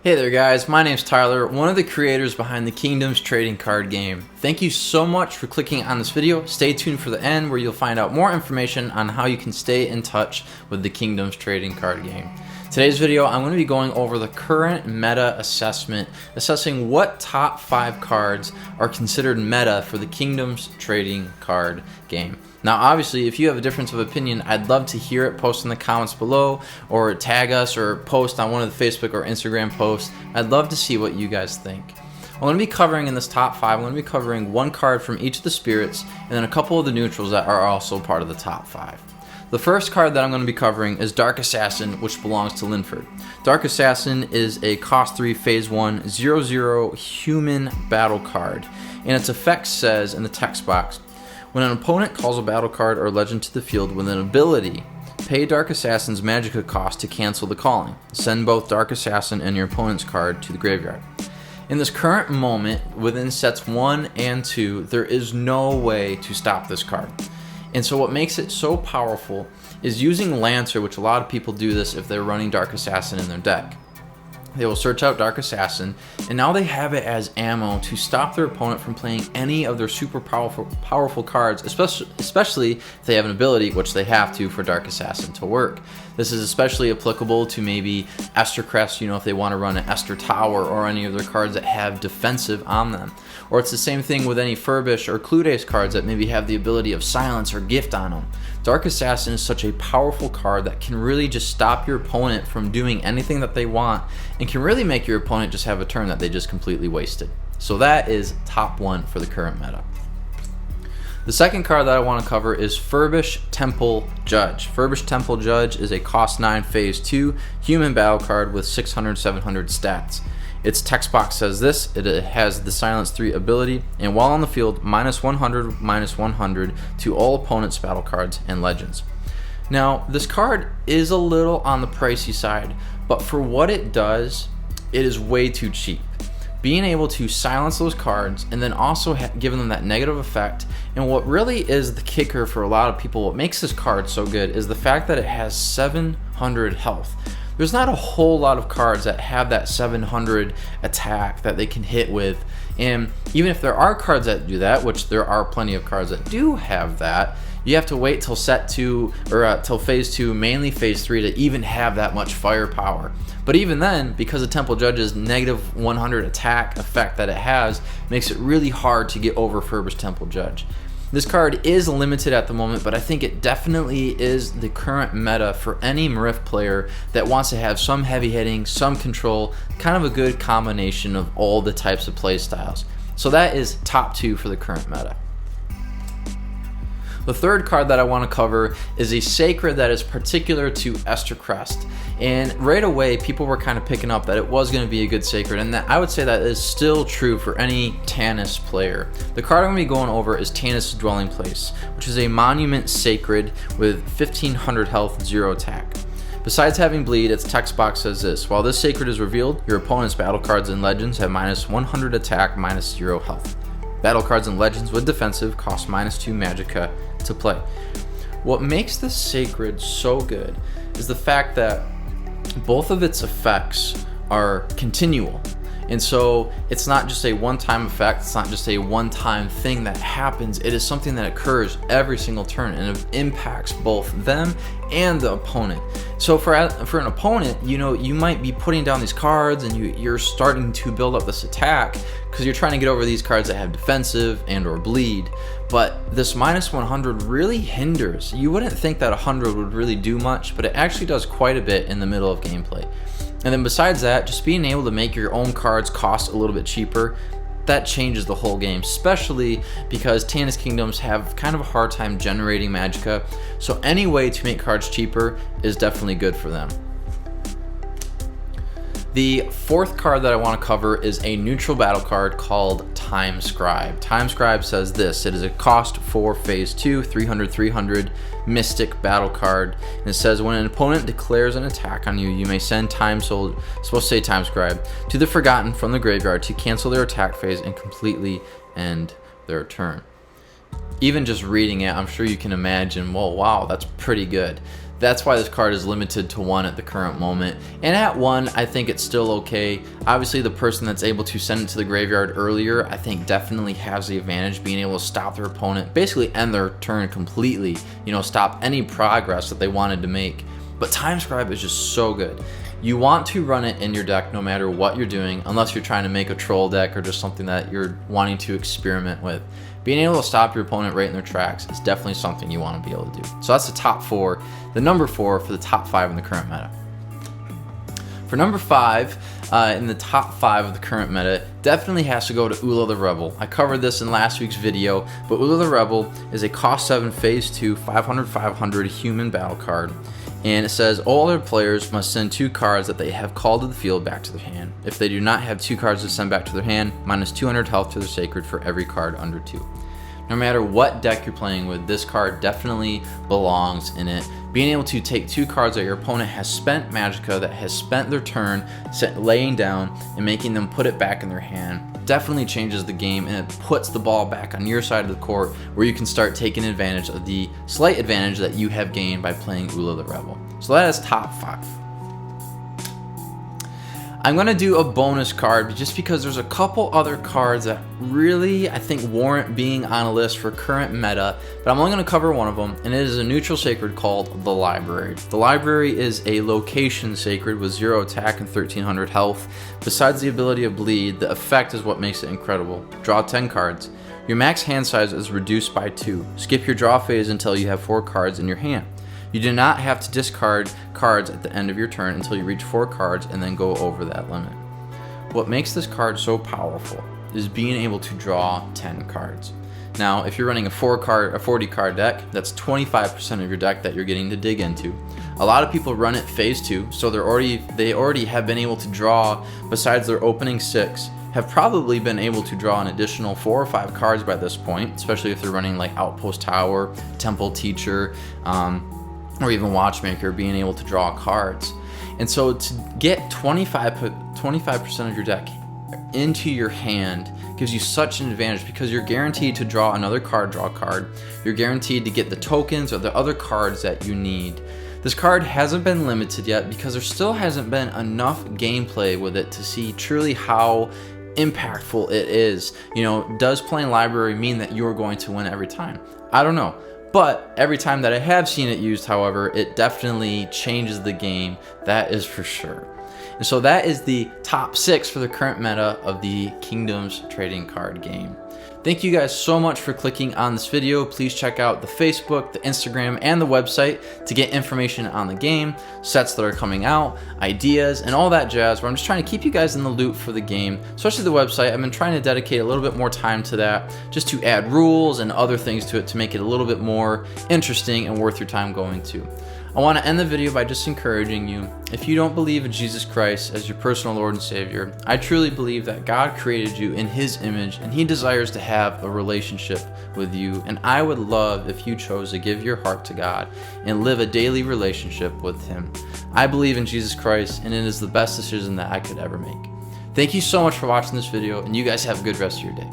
Hey there guys, my name's Tyler, one of the creators behind the Kingdoms trading card game. Thank you so much for clicking on this video. Stay tuned for the end where you'll find out more information on how you can stay in touch with the Kingdoms trading card game. Today's video, I'm going to be going over the current meta assessment, assessing what top 5 cards are considered meta for the Kingdoms trading card game. Now obviously, if you have a difference of opinion, I'd love to hear it. Post in the comments below, or tag us, or post on one of the Facebook or Instagram posts. I'd love to see what you guys think. I'm going to be covering in this top 5, I'm going to be covering one card from each of the spirits, and then a couple of the neutrals that are also part of the top 5. The first card that I'm going to be covering is Dark Assassin, which belongs to Linford. Dark Assassin is a cost 3 phase 1 0/0 human battle card, and its effect says in the text box, when an opponent calls a battle card or legend to the field with an ability, pay Dark Assassin's Magicka cost to cancel the calling. Send both Dark Assassin and your opponent's card to the graveyard. In this current moment, within sets 1 and 2, there is no way to stop this card. And so what makes it so powerful is using Lancer, which a lot of people do this if they're running Dark Assassin in their deck. They will search out Dark Assassin, and now they have it as ammo to stop their opponent from playing any of their super powerful cards, especially if they have an ability, which they have to for Dark Assassin to work. This is especially applicable to maybe Esther Crest, if they want to run an Esther Tower or any of their cards that have defensive on them. Or it's the same thing with any Furbish or Cluedace cards that maybe have the ability of silence or gift on them. Dark Assassin is such a powerful card that can really just stop your opponent from doing anything that they want, and can really make your opponent just have a turn that they just completely wasted. So that is top 1 for the current meta. The second card that I want to cover is Furbish Temple Judge. Furbish Temple Judge is a cost 9 phase 2 human battle card with 600-700 stats. Its text box says this: it has the Silence 3 ability, and while on the field, -100/-100 to all opponents' battle cards and legends. Now, this card is a little on the pricey side, but for what it does, it is way too cheap. Being able to silence those cards and then also giving them that negative effect, and what really is the kicker for a lot of people, what makes this card so good is the fact that it has 700 health. There's not a whole lot of cards that have that 700 attack that they can hit with, and even if there are cards that do that, which there are plenty of cards that do have that, you have to wait till set 2 or till phase 2, mainly phase 3, to even have that much firepower. But even then, because of Temple Judge's -100 attack effect that it has, makes it really hard to get over Furbish Temple Judge. This card is limited at the moment, but I think it definitely is the current meta for any Marif player that wants to have some heavy hitting, some control, kind of a good combination of all the types of play styles. So that is top 2 for the current meta. The third card that I want to cover is a sacred that is particular to Esther Crest. And right away, people were kind of picking up that it was going to be a good sacred, and that I would say that is still true for any Tanis player. The card I'm going to be going over is Tanis' Dwelling Place, which is a monument sacred with 1500 health, 0 attack. Besides having bleed, its text box says this: while this sacred is revealed, your opponent's battle cards and legends have -100 attack, -0 health. Battle cards and legends with defensive cost -2 Magicka to play. What makes this sacred so good is the fact that both of its effects are continual. And so it's not just a one-time effect, it's not just a one-time thing that happens, it is something that occurs every single turn, and it impacts both them and the opponent. So for an opponent, you might be putting down these cards and you're starting to build up this attack because you're trying to get over these cards that have defensive and or bleed, but this -100 really hinders. You wouldn't think that 100 would really do much, but it actually does quite a bit in the middle of gameplay. And then besides that, just being able to make your own cards cost a little bit cheaper, that changes the whole game, especially because Tanis Kingdoms have kind of a hard time generating Magicka, so any way to make cards cheaper is definitely good for them. The fourth card that I want to cover is a neutral battle card called Time Scribe. Time Scribe says this: it is a cost 4 phase 2, 300/300 mystic battle card, and it says when an opponent declares an attack on you, you may send Time Scribe to the Forgotten from the graveyard to cancel their attack phase and completely end their turn. Even just reading it, I'm sure you can imagine, well, wow, that's pretty good. That's why this card is limited to 1 at the current moment. And at 1, I think it's still okay. Obviously, the person that's able to send it to the graveyard earlier, I think definitely has the advantage, being able to stop their opponent, basically end their turn completely, stop any progress that they wanted to make. But Time Scribe is just so good. You want to run it in your deck no matter what you're doing, unless you're trying to make a troll deck or just something that you're wanting to experiment with. Being able to stop your opponent right in their tracks is definitely something you want to be able to do. So that's the top 4, the number 4 for the top 5 in the current meta. For number 5, in the top 5 of the current meta, definitely has to go to Ula the Rebel. I covered this in last week's video, but Ula the Rebel is a cost 7 phase 2 500/500 human battle card. And it says all their players must send 2 cards that they have called to the field back to their hand. If they do not have 2 cards to send back to their hand, minus 200 health to their sacred for every card under 2. No matter what deck you're playing with, this card definitely belongs in it. Being able to take 2 cards that your opponent has spent Magicka, that has spent their turn laying down, and making them put it back in their hand definitely changes the game, and it puts the ball back on your side of the court, where you can start taking advantage of the slight advantage that you have gained by playing Ula the Rebel. So that is top 5. I'm going to do a bonus card just because there's a couple other cards that really, I think, warrant being on a list for current meta, but I'm only going to cover one of them, and it is a neutral sacred called the Library. The Library is a location sacred with 0 attack and 1300 health. Besides the ability of bleed, the effect is what makes it incredible. Draw 10 cards. Your max hand size is reduced by 2. Skip your draw phase until you have 4 cards in your hand. You do not have to discard cards at the end of your turn until you reach 4 cards and then go over that limit. What makes this card so powerful is being able to draw 10 cards. Now, if you're running a 40 card deck, that's 25% of your deck that you're getting to dig into. A lot of people run it phase 2, so they already have been able to draw, besides their opening 6, have probably been able to draw an additional 4 or 5 cards by this point, especially if they're running like Outpost Tower, Temple Teacher, or even Watchmaker, being able to draw cards. And so to get 25% of your deck into your hand gives you such an advantage, because you're guaranteed to draw another card, draw a card. You're guaranteed to get the tokens or the other cards that you need. This card hasn't been limited yet because there still hasn't been enough gameplay with it to see truly how impactful it is. Does playing Library mean that you're going to win every time? I don't know. But every time that I have seen it used, however, it definitely changes the game, that is for sure. And so that is the top 6 for the current meta of the Kingdoms trading card game. Thank you guys so much for clicking on this video. Please check out the Facebook, the Instagram, and the website to get information on the game, sets that are coming out, ideas, and all that jazz, where I'm just trying to keep you guys in the loop for the game, especially the website. I've been trying to dedicate a little bit more time to that, just to add rules and other things to it to make it a little bit more interesting and worth your time going to. I want to end the video by just encouraging you, if you don't believe in Jesus Christ as your personal Lord and Savior, I truly believe that God created you in His image, and He desires to have a relationship with you, and I would love if you chose to give your heart to God and live a daily relationship with Him. I believe in Jesus Christ, and it is the best decision that I could ever make. Thank you so much for watching this video, and you guys have a good rest of your day.